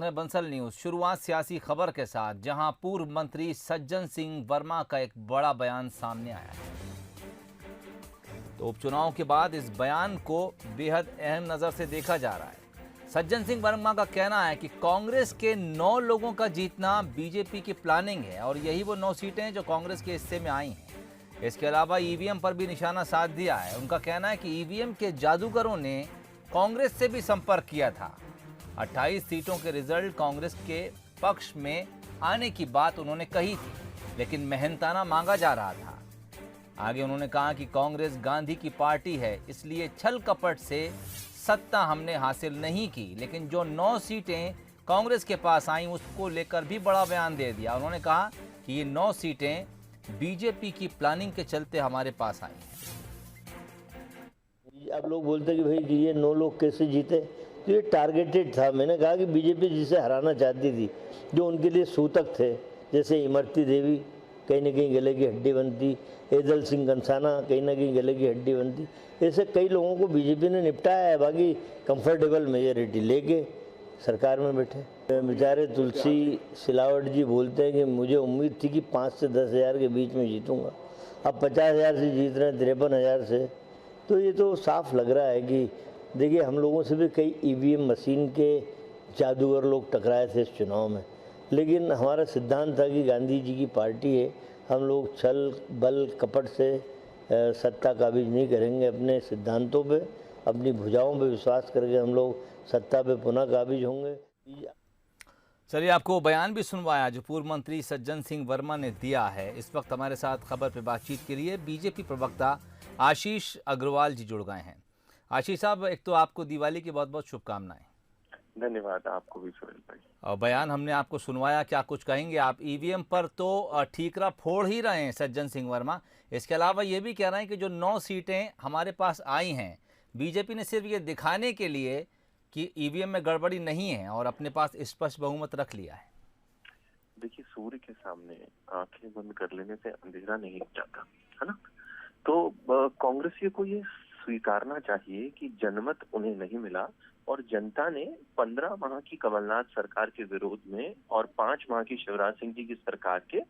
Bansal news शुरुआत सियासी खबर के साथ, जहां पूर्व मंत्री सज्जन सिंह वर्मा का एक बड़ा बयान सामने आया है। तो उपचुनाव के बाद इस बयान को बेहद अहम नजर से देखा जा रहा है। सज्जन सिंह वर्मा का कहना है कि कांग्रेस के 9 लोगों का जीतना बीजेपी की प्लानिंग है और यही वो 9 सीटें हैं जो कांग्रेस के हिस्से में आई हैं। इसके अलावा ईवीएम पर भी निशाना साध दिया है। उनका कहना है कि ईवीएम के जादूगरों ने कांग्रेस से भी संपर्क किया था। 28 सीटों के रिजल्ट कांग्रेस के पक्ष में आने की बात उन्होंने कही थी, लेकिन मेहनताना मांगा जा रहा था। आगे उन्होंने कहा कि कांग्रेस गांधी की पार्टी है, इसलिए छल कपट से सत्ता हमने हासिल नहीं की, लेकिन जो 9 सीटें कांग्रेस के पास आई उसको लेकर भी बड़ा बयान दे दिया। उन्होंने कहा कि ये 9 सीटें बीजेपी की प्लानिंग के चलते हमारे पास आई हैं। अब लोग बोलते कि भाई ये 9 लोग कैसे जीते, तो ये टारगेटेड था। मैंने कहा कि बीजेपी जिसे हराना चाहती थी, जो उनके लिए सूतक थे, जैसे इमरती देवी कहीं ना कहीं गले की हड्डी बनती, एदल सिंह कंसाना कहीं ना कहीं गले की हड्डी बनती, ऐसे कई लोगों को बीजेपी ने निपटाया है। बाकी कंफर्टेबल मेजोरिटी लेके सरकार में बैठे। बेचारे तुलसी सिलावट जी बोलते हैं कि मुझे उम्मीद थी कि 5 से 10 हज़ार के बीच में जीतूंगा, अब 50 हज़ार से जीत रहे हैं, 53 हज़ार से। तो ये तो साफ लग रहा है कि देखिए, हम लोगों से भी कई ईवीएम मशीन के जादूगर लोग टकराए थे इस चुनाव में, लेकिन हमारा सिद्धांत था कि गांधी जी की पार्टी है, हम लोग छल बल कपट से सत्ता काबिज नहीं करेंगे। अपने सिद्धांतों पे, अपनी भुजाओं पे विश्वास करके हम लोग सत्ता पे पुनः काबिज होंगे। चलिए, आपको बयान भी सुनवाया जो पूर्व मंत्री सज्जन सिंह वर्मा ने दिया है। इस वक्त हमारे साथ खबर पे बातचीत के लिए बीजेपी प्रवक्ता आशीष अग्रवाल जी जुड़ गए हैं। आशीष साहब, एक तो आपको दिवाली की बहुत बहुत शुभकामनाएं। धन्यवाद, आपको भी सुरेश भाई। और बयान हमने आपको सुनवाया, क्या कुछ कहेंगे आप? ईवीएम पर तो ठीकरा फोड़ ही रहे हैं सज्जन सिंह वर्मा। इसके अलावा ये भी कह रहे हैं कि जो 9 सीटें हमारे पास आई हैं, बीजेपी ने सिर्फ ये दिखाने के लिए कि ईवीएम में गड़बड़ी नहीं है और अपने पास स्पष्ट बहुमत रख लिया है। देखिए, सूर्य के सामने आंखें बंद कर लेने से अंधेरा नहीं जाता, है ना। तो कांग्रेसियों को ये स्वीकारना चाहिए कि जनमत उन्हें नहीं मिला और जनता ने 15 माह की कमलनाथ सरकार के विरोध में और 5 माह की शिवराज सिंह जी की सरकार के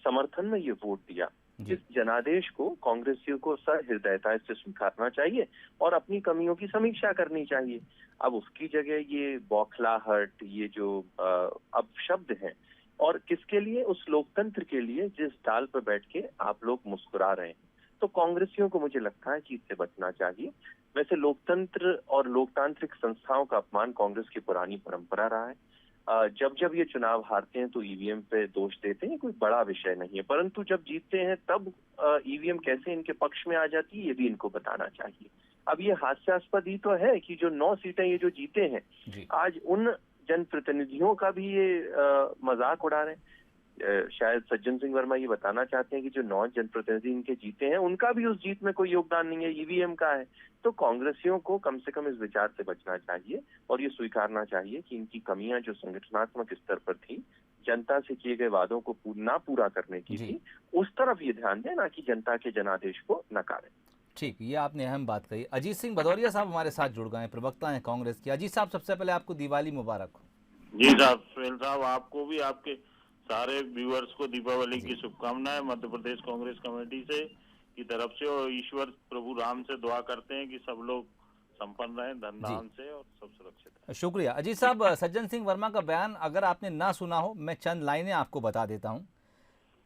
समर्थन में ये वोट दिया। इस जनादेश को कांग्रेसियों को सहृदयता से स्वीकारना चाहिए और अपनी कमियों की समीक्षा करनी चाहिए। अब उसकी जगह ये बौखलाहट, ये जो अपशब्द हैं, और किसके लिए? उस लोकतंत्र के लिए जिस डाल पर बैठ के आप लोग मुस्कुरा रहे हैं। तो कांग्रेसियों को मुझे लगता है कि इससे बचना चाहिए। वैसे लोकतंत्र और लोकतांत्रिक संस्थाओं का अपमान कांग्रेस की पुरानी परंपरा रहा है। जब जब ये चुनाव हारते हैं तो ईवीएम पे दोष देते हैं, कोई बड़ा विषय नहीं है, परंतु जब जीतते हैं तब ईवीएम कैसे इनके पक्ष में आ जाती है, ये भी इनको बताना चाहिए। अब ये हास्यास्पद ही तो है कि जो 9 सीटें ये जो जीते हैं, आज उन जनप्रतिनिधियों का भी ये मजाक उड़ा रहे हैं। शायद सज्जन सिंह वर्मा ये बताना चाहते हैं कि जो 9 जनप्रतिनिधि इनके जीते हैं, उनका भी उस जीत में कोई योगदान नहीं है, ईवीएम का है। तो कांग्रेसियों को कम से कम इस विचार से बचना चाहिए और ये स्वीकारना चाहिए कि इनकी कमियां जो संगठनात्मक स्तर पर थी, जनता से किए गए वादों को ना पूरा करने की थी, उस तरफ ये ध्यान दें, ना कि जनता के जनादेश को नकारें। ठीक, ये आपने अहम बात कही। अजीत सिंह भदौरिया साहब हमारे साथ जुड़ गए हैं, प्रवक्ता हैं कांग्रेस के। अजीत साहब, सबसे पहले आपको दिवाली मुबारक हो। जी साहब, सुहेल साहब, आपको भी, आपके सारे व्यूअर्स को दीपावली की शुभकामनाएं मध्य प्रदेश कांग्रेस कमेटी से की तरफ से, और ईश्वर प्रभु राम से दुआ करते हैं कि सब लोग संपन्न रहें, धन धान से, और सब सुरक्षित रहें। शुक्रिया। अजीत साहब, सज्जन सिंह वर्मा का बयान अगर आपने ना सुना हो, मैं चंद लाइनें आपको बता देता हूं।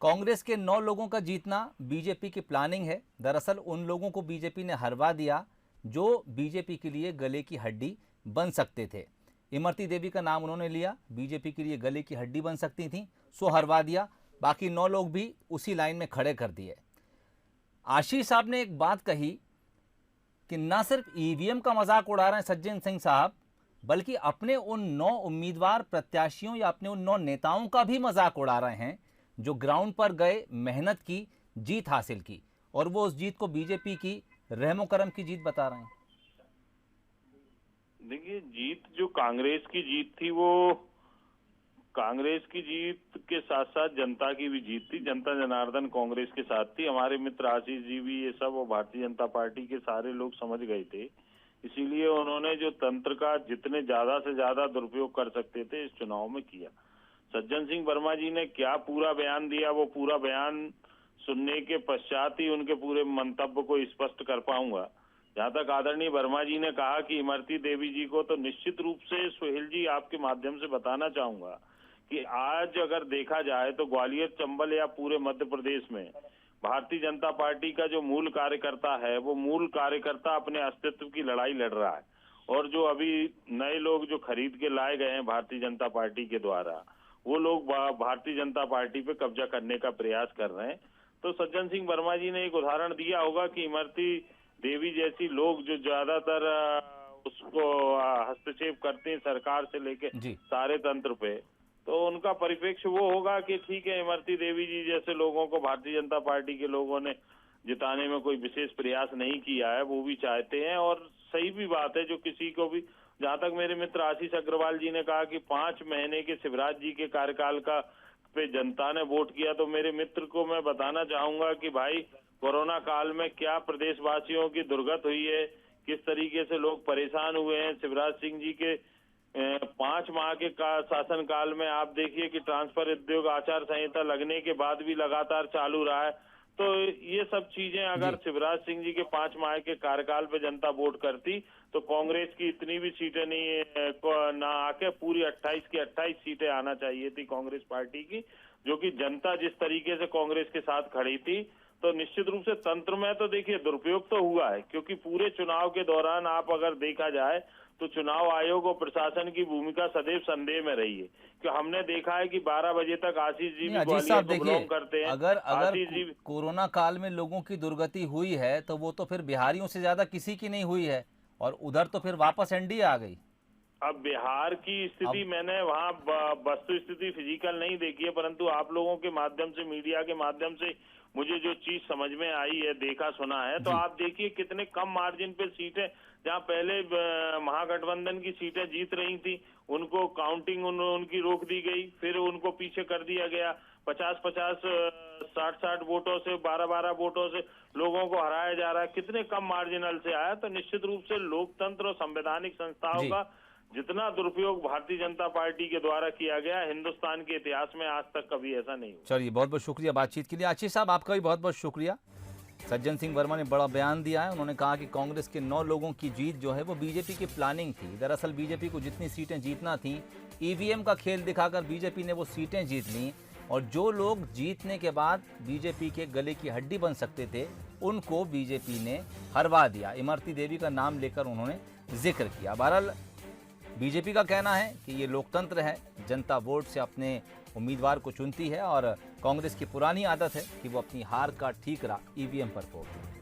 कांग्रेस के 9 लोगों का जीतना बीजेपी की प्लानिंग है। दरअसल उन लोगों को बीजेपी ने हरवा दिया जो बीजेपी के लिए गले की हड्डी बन सकते थे। इमरती देवी का नाम उन्होंने लिया, बीजेपी के लिए गले की हड्डी बन सकती थी, सो हरवा दिया। बाकी 9 लोग भी उसी लाइन में खड़े कर दिए। आशीष साहब ने एक बात कही कि ना सिर्फ ईवीएम का मजाक उड़ा रहे हैं सज्जन सिंह साहब, बल्कि अपने उन 9 उम्मीदवार प्रत्याशियों या अपने उन 9 नेताओं का भी मजाक उड़ा रहे हैं जो ग्राउंड पर गए, मेहनत की, जीत हासिल की, और वो उस जीत को बीजेपी की रहमो करम की जीत बता रहे हैं। देखिए, जीत जो कांग्रेस की जीत थी, वो कांग्रेस की जीत के साथ साथ जनता की भी जीत थी। जनता जनार्दन कांग्रेस के साथ थी। हमारे मित्र आशीष जी भी ये सब और भारतीय जनता पार्टी के सारे लोग समझ गए थे इसीलिए उन्होंने जो तंत्र का जितने ज्यादा से ज्यादा दुरुपयोग कर सकते थे इस चुनाव में किया। सज्जन सिंह वर्मा जी ने क्या पूरा बयान दिया, वो पूरा बयान सुनने के पश्चात ही उनके पूरे मंतव्य को स्पष्ट कर पाऊंगा। जहां तक आदरणीय वर्मा जी ने कहा कि इमरती देवी जी को, तो निश्चित रूप से सुहेल जी आपके माध्यम से बताना चाहूंगा कि आज अगर देखा जाए तो ग्वालियर, चंबल या पूरे मध्य प्रदेश में भारतीय जनता पार्टी का जो मूल कार्यकर्ता है, वो मूल कार्यकर्ता अपने अस्तित्व की लड़ाई लड़ रहा है। और जो अभी नए लोग जो खरीद के लाए गए हैं भारतीय जनता पार्टी के द्वारा, वो लोग भारतीय जनता पार्टी पे कब्जा करने का प्रयास कर रहे हैं। तो सज्जन सिंह वर्मा जी ने एक उदाहरण दिया होगा कि इमरती देवी जैसी लोग जो ज्यादातर उसको हस्तक्षेप करते हैं सरकार से लेके सारे तंत्र पे, तो उनका परिप्रेक्ष्य वो होगा कि ठीक है, इमरती देवी जी जैसे लोगों को भारतीय जनता पार्टी के लोगों ने जिताने में कोई विशेष प्रयास नहीं किया है, वो भी चाहते हैं। और सही भी बात है, जो किसी को भी, जहां तक मेरे मित्र आशीष अग्रवाल जी ने कहा कि 5 महीने के शिवराज जी के कार्यकाल का पे जनता ने वोट किया, तो मेरे मित्र को मैं बताना चाहूंगा कि भाई कोरोना काल में क्या प्रदेशवासियों की दुर्गत हुई है, किस तरीके से लोग परेशान हुए हैं। शिवराज सिंह जी के 5 माह के शासन काल में आप देखिए कि ट्रांसफर उद्योग आचार संहिता लगने के बाद भी लगातार चालू रहा है। तो ये सब चीजें अगर शिवराज सिंह जी के 5 माह के कार्यकाल पे जनता वोट करती तो कांग्रेस की इतनी भी सीटें नहीं ना आके पूरी 28 की 28 सीटें आना चाहिए थी कांग्रेस पार्टी की, जो कि जनता जिस तरीके से कांग्रेस के साथ खड़ी थी। तो निश्चित रूप से तंत्र में तो देखिए दुरुपयोग तो हुआ है, क्योंकि पूरे चुनाव के दौरान आप अगर देखा जाए तो चुनाव आयोग और प्रशासन की भूमिका सदैव संदेह में रही है। कि हमने देखा है कि 12 बजे तक आशीष जी भी ग्वालियर को बिलोंग करते हैं। अगर कोरोना काल में लोगों की दुर्गति हुई है तो वो तो फिर बिहारियों से ज्यादा किसी की नहीं हुई है, और उधर तो फिर वापस एनडीए आ गई। अब बिहार की स्थिति मैंने वहाँ वस्तु स्थिति फिजिकल नहीं देखी है, परंतु आप लोगों के माध्यम से, मीडिया के माध्यम से मुझे जो चीज समझ में आई है, देखा सुना है, तो आप देखिए कितने कम मार्जिन पे सीटें, जहाँ पहले महागठबंधन की सीटें जीत रही थी, उनको काउंटिंग उनकी रोक दी गई, फिर उनको पीछे कर दिया गया। 50-50, 60-60 वोटों से, 12-12 वोटों से लोगों को हराया जा रहा है। कितने कम मार्जिनल से आया। तो निश्चित रूप से लोकतंत्र और संवैधानिक संस्थाओं का जितना दुरुपयोग भारतीय जनता पार्टी के द्वारा किया गया, हिंदुस्तान के इतिहास में आज तक कभी ऐसा नहीं हुआ। चलिए, बहुत बहुत शुक्रिया बातचीत के लिए। आशीष साहब, आपका भी बहुत बहुत शुक्रिया। सज्जन सिंह वर्मा ने बड़ा बयान दिया है। उन्होंने कहा कि कांग्रेस के 9 लोगों की जीत जो है वो बीजेपी की प्लानिंग थी। दरअसल बीजेपी को जितनी सीटें जीतना थी, ईवीएम का खेल दिखाकर बीजेपी ने वो सीटें जीत ली, और जो लोग जीतने के बाद बीजेपी के गले की हड्डी बन सकते थे उनको बीजेपी ने हरवा दिया। इमरती देवी का नाम लेकर उन्होंने जिक्र किया। बहरहाल बीजेपी का कहना है कि ये लोकतंत्र है, जनता वोट से अपने उम्मीदवार को चुनती है, और कांग्रेस की पुरानी आदत है कि वो अपनी हार का ठीकरा ईवीएम पर फोड़ती है।